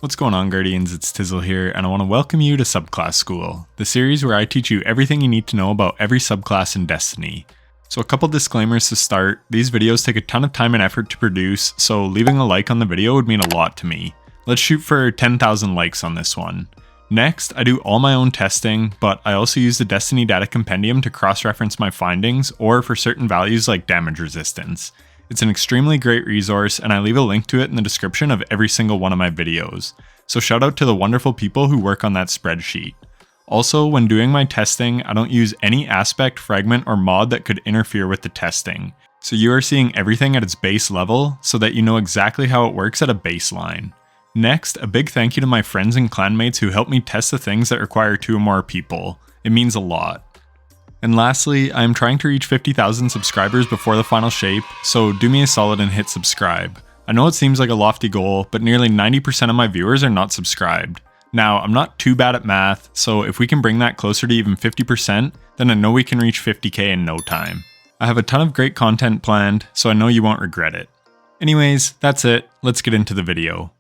What's going on, Guardians? It's Tizzle here, and I want to welcome you to Subclass School, the series where I teach you everything you need to know about every subclass in Destiny. So a couple disclaimers to start. These videos take a ton of time and effort to produce, so leaving a like on the video would mean a lot to me. Let's shoot for 10,000 likes on this one. Next, I do all my own testing, but I also use the Destiny Data Compendium to cross-reference my findings, or for certain values like damage resistance. It's an extremely great resource, and I leave a link to it in the description of every single one of my videos. So shout out to the wonderful people who work on that spreadsheet. Also, when doing my testing, I don't use any aspect, fragment, or mod that could interfere with the testing. So you are seeing everything at its base level, so that you know exactly how it works at a baseline. Next, a big thank you to my friends and clanmates who help me test the things that require 2 or more people. It means a lot. And lastly, I am trying to reach 50,000 subscribers before the final shape, so do me a solid and hit subscribe. I know it seems like a lofty goal, but nearly 90% of my viewers are not subscribed. Now, I'm not too bad at math, so if we can bring that closer to even 50%, then I know we can reach 50k in no time. I have a ton of great content planned, so I know you won't regret it. Anyways, that's it, let's get into the video.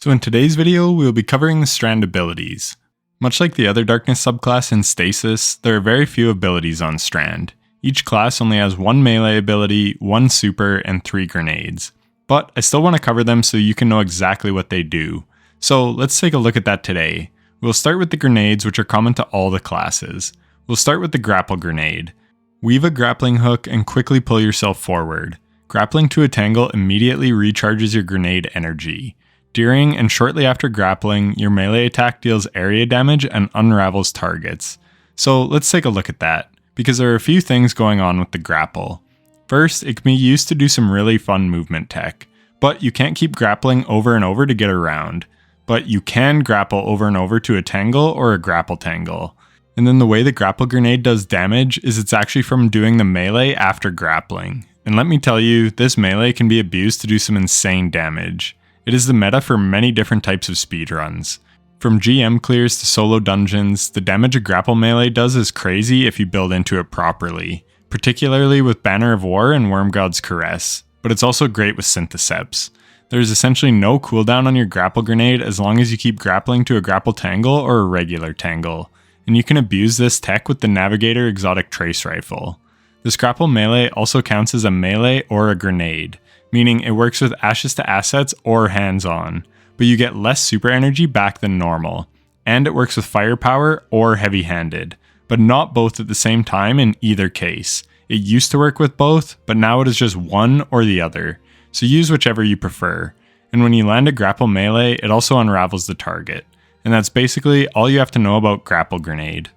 So in today's video, we will be covering the Strand abilities. Much like the other Darkness subclass in Stasis, there are very few abilities on Strand. Each class only has 1 melee ability, 1 super, and 3 grenades. But I still want to cover them so you can know exactly what they do. So let's take a look at that today. We'll start with the grenades, which are common to all the classes. We'll start with the grapple grenade. Weave a grappling hook and quickly pull yourself forward. Grappling to a tangle immediately recharges your grenade energy. During and shortly after grappling, your melee attack deals area damage and unravels targets. So let's take a look at that, because there are a few things going on with the grapple. First, it can be used to do some really fun movement tech, but you can't keep grappling over and over to get around. But you can grapple over and over to a tangle or a grapple tangle. And then the way the grapple grenade does damage is it's actually from doing the melee after grappling. And let me tell you, this melee can be abused to do some insane damage. It is the meta for many different types of speedruns. From GM clears to solo dungeons, the damage a grapple melee does is crazy if you build into it properly, particularly with Banner of War and Wormgod's Caress, but it's also great with Syntheseps. There is essentially no cooldown on your grapple grenade as long as you keep grappling to a grapple tangle or a regular tangle, and you can abuse this tech with the Navigator Exotic Trace Rifle. This grapple melee also counts as a melee or a grenade, meaning it works with Ashes to Assets or hands-on, but you get less super energy back than normal, and it works with firepower or heavy-handed, but not both at the same time in either case. It used to work with both, but now it is just one or the other, so use whichever you prefer. And when you land a grapple melee, it also unravels the target, and that's basically all you have to know about grapple grenade.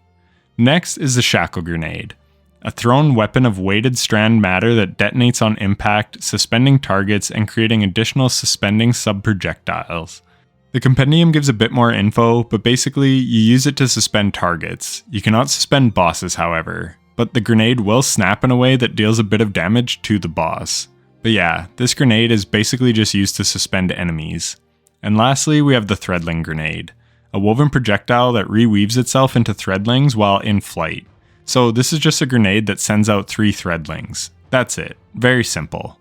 Next is the shackle grenade. A thrown weapon of weighted strand matter that detonates on impact, suspending targets and creating additional suspending sub-projectiles. The compendium gives a bit more info, but basically you use it to suspend targets. You cannot suspend bosses, however, but the grenade will snap in a way that deals a bit of damage to the boss. But yeah, this grenade is basically just used to suspend enemies. And lastly, we have the threadling grenade, a woven projectile that reweaves itself into threadlings while in flight. So this is just a grenade that sends out 3 threadlings. That's it. Very simple.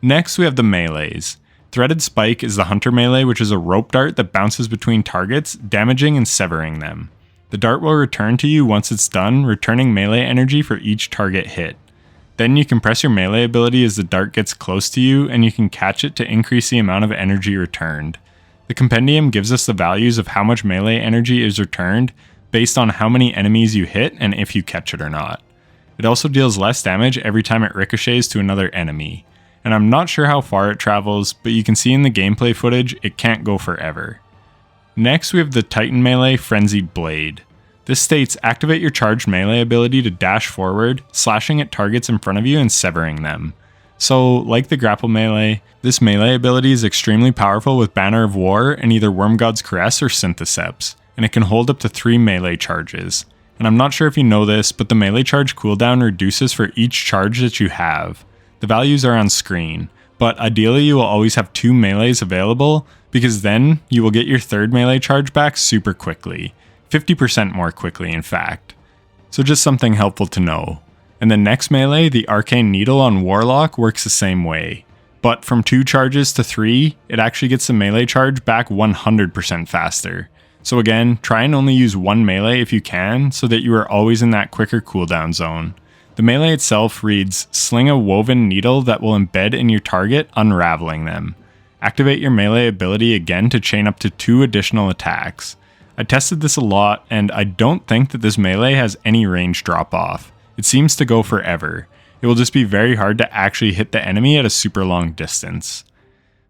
Next we have the melees. Threaded Spike is the Hunter melee, which is a rope dart that bounces between targets, damaging and severing them. The dart will return to you once it's done, returning melee energy for each target hit. Then you can press your melee ability as the dart gets close to you, and you can catch it to increase the amount of energy returned. The compendium gives us the values of how much melee energy is returned, based on how many enemies you hit and if you catch it or not. It also deals less damage every time it ricochets to another enemy, and I'm not sure how far it travels, but you can see in the gameplay footage it can't go forever. Next we have the Titan melee Frenzied Blade. This states activate your charged melee ability to dash forward, slashing at targets in front of you and severing them. So, like the grapple melee, this melee ability is extremely powerful with Banner of War and either Wormgod's Caress or Syntheseps, and it can hold up to 3 melee charges. And I'm not sure if you know this, but the melee charge cooldown reduces for each charge that you have. The values are on screen, but ideally you will always have 2 melees available, because then you will get your 3rd melee charge back super quickly. 50% more quickly, in fact. So just something helpful to know. And the next melee, the Arcane Needle on Warlock, works the same way. but from 2 charges to 3, it actually gets the melee charge back 100% faster. So again, try and only use 1 melee if you can, so that you are always in that quicker cooldown zone. The melee itself reads, sling a woven needle that will embed in your target, unraveling them. Activate your melee ability again to chain up to 2 additional attacks. I tested this a lot, and I don't think that this melee has any range drop off. It seems to go forever. It will just be very hard to actually hit the enemy at a super long distance.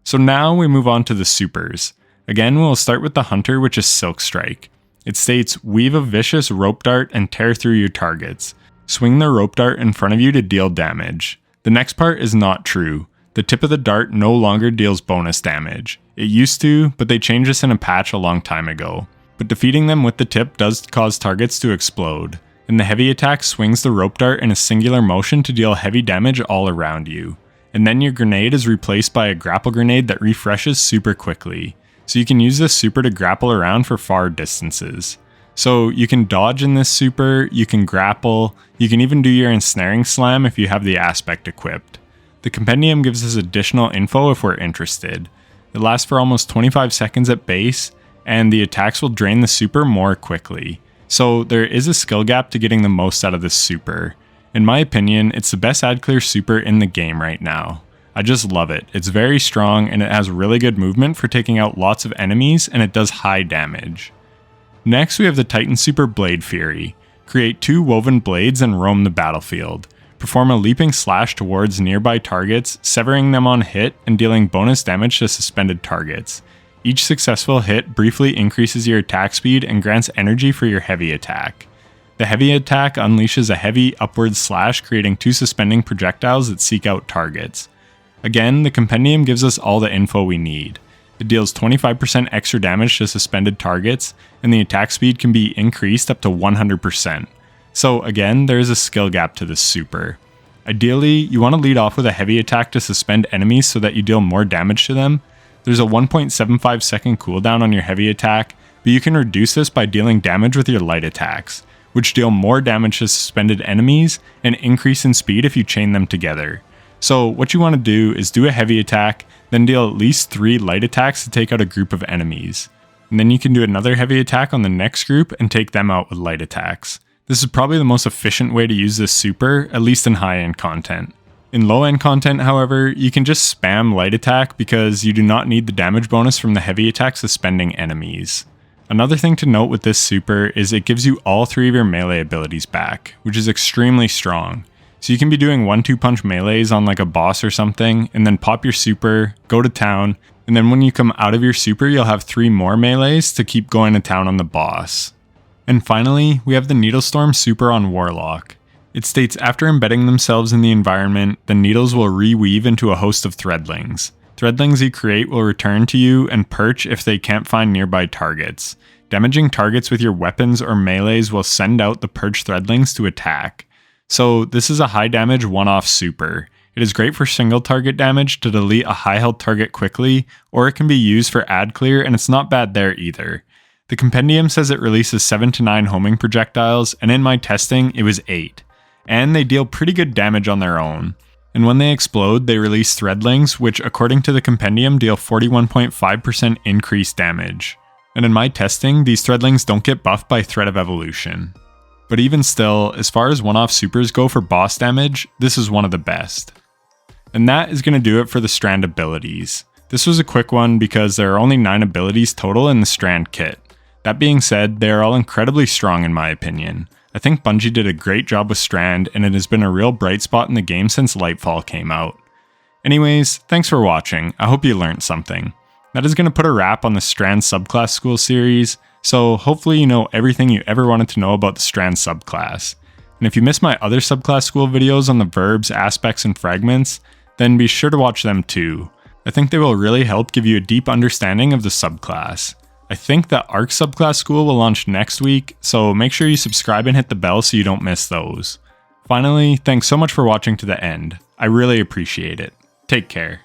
So now we move on to the supers. Again, we'll start with the Hunter, which is Silk Strike. It states, weave a vicious rope dart and tear through your targets. Swing the rope dart in front of you to deal damage. The next part is not true. The tip of the dart no longer deals bonus damage. It used to, but they changed this in a patch a long time ago. But defeating them with the tip does cause targets to explode. And the heavy attack swings the rope dart in a singular motion to deal heavy damage all around you. And then your grenade is replaced by a grapple grenade that refreshes super quickly. So you can use this super to grapple around for far distances. So you can dodge in this super, you can grapple, you can even do your ensnaring slam if you have the aspect equipped. The compendium gives us additional info if we're interested. It lasts for almost 25 seconds at base, and the attacks will drain the super more quickly. So there is a skill gap to getting the most out of this super. In my opinion, it's the best ad clear super in the game right now. I just love it. It's very strong and it has really good movement for taking out lots of enemies, and it does high damage. Next we have the Titan Super Blade Fury. Create 2 woven blades and roam the battlefield. Perform a leaping slash towards nearby targets, severing them on hit and dealing bonus damage to suspended targets. Each successful hit briefly increases your attack speed and grants energy for your heavy attack. The heavy attack unleashes a heavy upward slash, creating 2 suspending projectiles that seek out targets. Again, the compendium gives us all the info we need. It deals 25% extra damage to suspended targets, and the attack speed can be increased up to 100%. So again, there is a skill gap to this super. Ideally, you want to lead off with a heavy attack to suspend enemies so that you deal more damage to them. There's a 1.75 second cooldown on your heavy attack, but you can reduce this by dealing damage with your light attacks, which deal more damage to suspended enemies and increase in speed if you chain them together. So what you want to do is do a heavy attack, then deal at least 3 light attacks to take out a group of enemies. And then you can do another heavy attack on the next group and take them out with light attacks. This is probably the most efficient way to use this super, at least in high-end content. In low-end content, however, you can just spam light attack because you do not need the damage bonus from the heavy attack suspending enemies. Another thing to note with this super is it gives you all 3 of your melee abilities back, which is extremely strong. So you can be doing 1-2 punch melees on like a boss or something, and then pop your super, go to town, and then when you come out of your super, you'll have 3 more melees to keep going to town on the boss. And finally, we have the Needlestorm super on Warlock. It states after embedding themselves in the environment, the needles will reweave into a host of threadlings. Threadlings you create will return to you and perch if they can't find nearby targets. Damaging targets with your weapons or melees will send out the perched threadlings to attack. So this is a high damage one-off super. It is great for single target damage to delete a high health target quickly, or it can be used for ad clear, and it's not bad there either. The compendium says it releases 7 to 9 homing projectiles, and in my testing it was 8. And they deal pretty good damage on their own. And when they explode, they release threadlings, which according to the compendium deal 41.5% increased damage. And in my testing, these threadlings don't get buffed by Thread of Evolution. But even still, as far as one-off supers go for boss damage, this is one of the best. And that is going to do it for the Strand abilities. This was a quick one because there are only 9 abilities total in the Strand kit. That being said, they are all incredibly strong in my opinion. I think Bungie did a great job with Strand, and it has been a real bright spot in the game since Lightfall came out. Anyways, thanks for watching. I hope you learned something. That is going to put a wrap on the Strand Subclass School series, so hopefully you know everything you ever wanted to know about the Strand subclass. And if you missed my other Subclass School videos on the verbs, aspects, and fragments, then be sure to watch them too. I think they will really help give you a deep understanding of the subclass. I think that Arc Subclass School will launch next week, so make sure you subscribe and hit the bell so you don't miss those. Finally, thanks so much for watching to the end. I really appreciate it. Take care.